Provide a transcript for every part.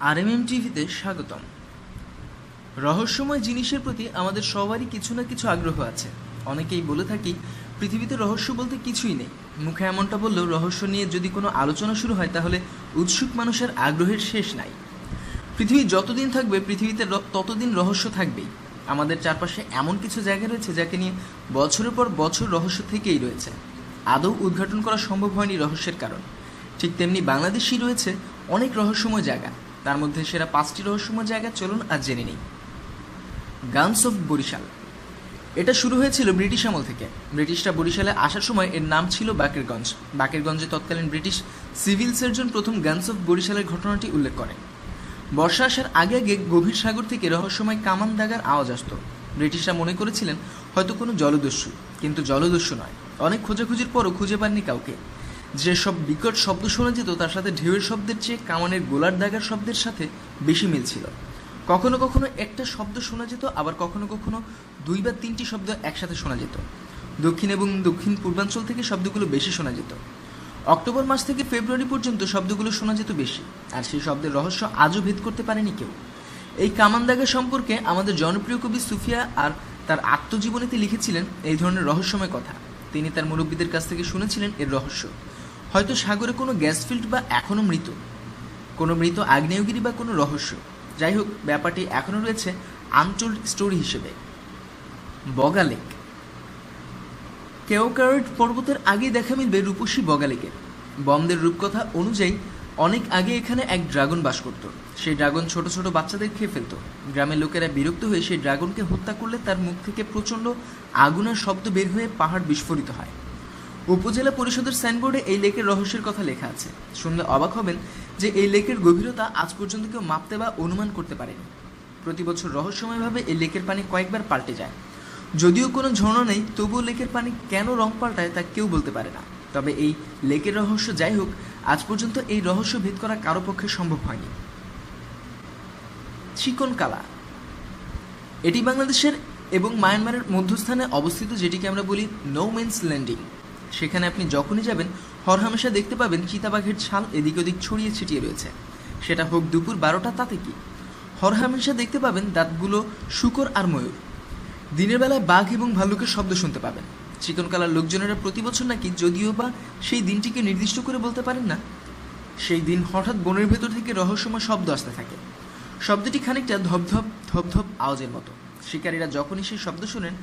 RMM টিভিতে স্বাগতম। রহস্যময় জিনিসের প্রতি আমাদের সবারই কিছু না কিছু আগ্রহ আছে। অনেকেই বলে থাকি পৃথিবীতে রহস্য বলতে কিছুই নেই। মুখে এমনটা বললেও রহস্য নিয়ে যদি কোনো আলোচনা শুরু হয় তাহলে উৎসুক মানুষের আগ্রহের শেষ নাই। পৃথিবী যতদিন থাকবে পৃথিবীতে ততদিন রহস্য থাকবেই। আমাদের চারপাশে এমন কিছু জায়গা রয়েছে যাকে নিয়ে বছরের পর বছর রহস্য থেকেই রয়েছে, আদৌ উদ্ঘাটন করা সম্ভব হয়নি রহস্যের কারণ। ঠিক তেমনি বাংলাদেশেই রয়েছে অনেক রহস্যময় জায়গা। তার মধ্যে সেরা 5টি রহস্যময় জায়গা চলুন আজ জেনে নিই। Guns of Barisal. এটা শুরু হয়েছিল ব্রিটিশ আমল থেকে। ব্রিটিশরা বরিশালে আসার সময় এর নাম ছিল বাকেরগঞ্জ। বাকেরগঞ্জে তৎকালীন ব্রিটিশ সিভিল সার্জন প্রথম গানস অফ বরিশালের ঘটনাটি উল্লেখ করেন। বর্ষা আসার আগে আগে গভীর সাগর থেকে রহস্যময় কামান দাগার আওয়াজ আসত। ব্রিটিশরা মনে করেছিলেন হয়তো কোনো জলদস্যু, কিন্তু জলদস্যু নয়। অনেক খোঁজাখুঁজির পরও খুঁজে পাননি কাউকে। যেসব বিকট শব্দ শোনা যেত তার সাথে ঢেউয়ের শব্দের চেয়ে কামানের গোলার দাগার শব্দের সাথে বেশি মিল ছিল। কখনো কখনো একটা শব্দ শোনা যেত, আবার কখনো কখনো 2 বা 3টি শব্দ একসাথে শোনা যেত। দক্ষিণ এবং দক্ষিণ পূর্বাঞ্চল থেকে শব্দগুলো বেশি শোনা যেত। অক্টোবর মাস থেকে ফেব্রুয়ারি পর্যন্ত শব্দগুলো শোনা যেত বেশি, আর সেই শব্দের রহস্য আজও ভেদ করতে পারেনি কেউ। এই কামান দাগা সম্পর্কে আমাদের জনপ্রিয় কবি সুফিয়া আর তার আত্মজীবনীতে লিখেছিলেন এই ধরনের রহস্যময় কথা। তিনি তার মুরব্বীদের কাছ থেকে শুনেছিলেন এর রহস্য। হয়তো সাগরে কোনো গ্যাস ফিল্ড, বা এখনও কোনো মৃত আগ্নেয়গিরি, বা কোনো রহস্য। যাই হোক, ব্যাপারটি এখনও রয়েছে আনটোল্ড স্টোরি হিসেবে। বগা লেক। কেওকার্ড পর্বতের আগেই দেখা মিলবে রূপসী বগা লেকের। বমদের রূপকথা অনুযায়ী অনেক আগে এখানে এক ড্রাগন বাস করত। সেই ড্রাগন ছোট ছোট বাচ্চাদের খেয়ে ফেলত। গ্রামের লোকেরা বিরক্ত হয়ে সেই ড্রাগনকে হত্যা করলে তার মুখ থেকে প্রচণ্ড আগুনের শব্দ বের হয়ে পাহাড় বিস্ফোরিত হয়। উপজেলা পরিষদের সাইনবোর্ডে এই লেকের রহস্যের কথা লেখা আছে। শুনলে অবাক হবেন যে এই লেকের গভীরতা আজ পর্যন্ত কেউ মাপতে বা অনুমান করতে পারেনি। প্রতি বছর রহস্যময়ভাবে এই লেকের পানি কয়েকবার পাল্টে যায়। যদিও কোনো ঝর্ণা নেই, তবুও লেকের পানি কেন রং পাল্টায় তা কেউ বলতে পারে না। তবে এই লেকের রহস্য যাই হোক, আজ পর্যন্ত এই রহস্য ভেদ করা কারো পক্ষে সম্ভব হয়নি। চিকন কালা। এটি বাংলাদেশের এবং মায়ানমারের মধ্যস্থানে অবস্থিত, যেটিকে আমরা বলি নো মেন্স ল্যান্ডিং। সেখানে আপনি যখনই যাবেন হরহামেশা দেখতে পাবেন চিতাবাঘের ছাল এদিক ওদিক ছড়িয়ে ছিটিয়ে রয়েছে। সেটা হোক দুপুর 12টা, তাতে কি। হরহামেশা দেখতে পাবেন দাঁতগুলো শূকর আর ময়ূর। দিনের বেলায় বাঘ এবং ভাল্লুকের শব্দ শুনতে পাবেন। চিকনকালার লোকজনেরা প্রতি বছর নাকি, যদিও বা সেই দিনটিকে নির্দিষ্ট করে বলতে পারেন না, সেই দিন হঠাৎ বনের ভেতর থেকে রহস্যময় শব্দ আসতে থাকে। শব্দটি খানিকটা ধপধপ ধপধপ আওয়াজের মতো। শিকারীরা যখনই সেই শব্দ শোনেন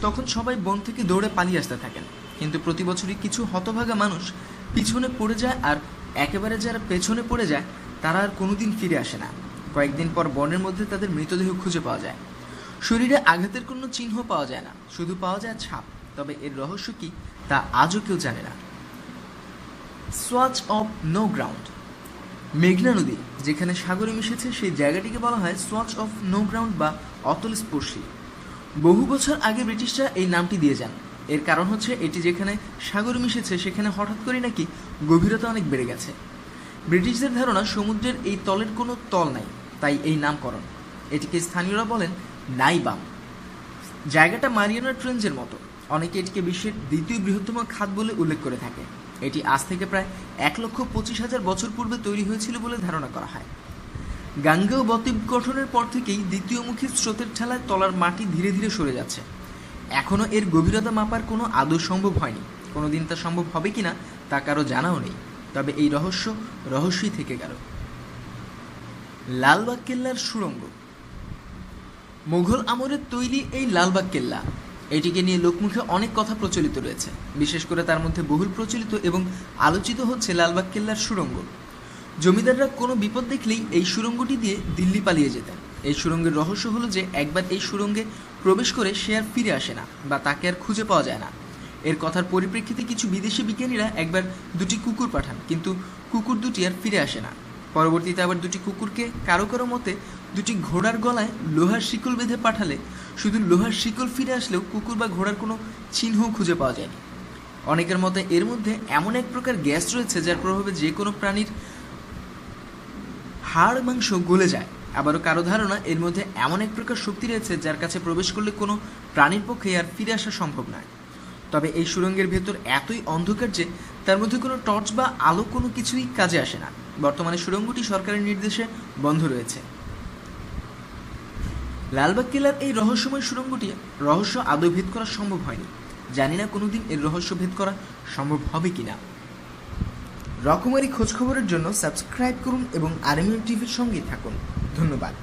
তখন সবাই বন থেকে দৌড়ে পালিয়ে আসতে থাকেন। কিন্তু প্রতি বছরই কিছু হতভাগা মানুষ পিছনে পড়ে যায়, আর একেবারে যারা পেছনে পড়ে যায় তারা আর কোনোদিন ফিরে আসে না। কয়েকদিন পর বনের মধ্যে তাদের মৃতদেহ খুঁজে পাওয়া যায়। শরীরে আঘাতের কোনো চিহ্ন পাওয়া যায় না, শুধু পাওয়া যায় ছাপ। তবে এর রহস্য কি তা আজও কেউ জানে না। Swatch of no ground. মেঘনা নদী যেখানে সাগরে মিশেছে সেই জায়গাটিকে বলা হয় সোয়াচ অফ নো গ্রাউন্ড বা অতলস্পর্শী। বহু বছর আগে ব্রিটিশরা এই নামটি দিয়ে যান। এর কারণ হচ্ছে এটি যেখানে সাগরে মিশেছে সেখানে হঠাৎ করে নাকি গভীরতা অনেক বেড়ে গেছে। ব্রিটিশদের ধারণা সমুদ্রের এই তলের কোনো তল নাই, তাই এই নামকরণ। এটিকে স্থানীয়রা বলেন নাইবাম। জায়গাটা মারিয়ানা ট্রেঞ্চের মতো। অনেকে এটিকে বিশ্বের 2য় বৃহত্তম খাত বলে উল্লেখ করে থাকে। এটি আজ থেকে প্রায় 1,25,000 বছর পূর্বে তৈরি হয়েছিল বলে ধারণা করা হয়। গাঙ্গেয় বদ্বীপ গঠনের পর থেকেই দ্বিতীয়মুখী স্রোতের ঠেলায় তলার মাটি ধীরে ধীরে সরে যাচ্ছে। এখনও এর গভীরতা মাপার কোনো আদৌ সম্ভব হয়নি। কোনোদিন তা সম্ভব হবে কিনা তা কারো জানাও নেই। তবে এই রহস্যই থেকে গেল। লালবাগ কেল্লার সুড়ঙ্গ। মুঘল আমলের তৈরি এই লালবাগ কেল্লা, এটিকে নিয়ে লোকমুখে অনেক কথা প্রচলিত রয়েছে। বিশেষ করে তার মধ্যে বহুল প্রচলিত এবং আলোচিত হচ্ছে লালবাগ কেল্লার সুড়ঙ্গ। জমিদাররা কোনো বিপদ দেখলেই এই সুড়ঙ্গটি দিয়ে দিল্লি পালিয়ে যেতেন। এই সুড়ঙ্গের রহস্য হলো যে একবার এই সুড়ঙ্গে প্রবেশ করে সে আর ফিরে আসে না, বা তাকে আর খুঁজে পাওয়া যায় না। এর কথার পরিপ্রেক্ষিতে কিছু বিদেশি বিজ্ঞানীরা একবার 2টি কুকুর পাঠান, কিন্তু কুকুর দুটি আর ফিরে আসে না। পরবর্তীতে আবার 2টি কুকুরকে কারো কারো মতে 2টি ঘোড়ার গলায় লোহার শিকল বেঁধে পাঠালে শুধু লোহার শিকল ফিরে আসলেও কুকুর বা ঘোড়ার কোনো চিহ্নও খুঁজে পাওয়া যায়নি। অনেকের মতে এর মধ্যে এমন এক প্রকার গ্যাস রয়েছে যার প্রভাবে যে কোনো প্রাণীর হাড় মাংস গলে যায়। আবারও কারো ধারণা এর মধ্যে এমন এক প্রকার শক্তি রয়েছে যার কাছে প্রবেশ করলে কোনো প্রাণীর পক্ষে আর ফিরে আসা সম্ভব নয়। তবে এই সুড়ঙ্গের ভেতর এতই অন্ধকার যে তার মধ্যে কোনো টর্চ বা আলো কোনো কিছুই কাজে আসে না। বর্তমানে সুড়ঙ্গটি সরকারের নির্দেশে বন্ধ রয়েছে। লালবাগ কেল্লার এই রহস্যময় সুড়ঙ্গটি রহস্য আদৌ ভেদ করা সম্ভব হয়নি। জানি না কোনোদিন এর রহস্য ভেদ করা সম্ভব হবে কিনা। রকমারি খোঁজখবরের জন্য সাবস্ক্রাইব করুন এবং আরএমএম টিভির সঙ্গেই থাকুন। ধন্যবাদ।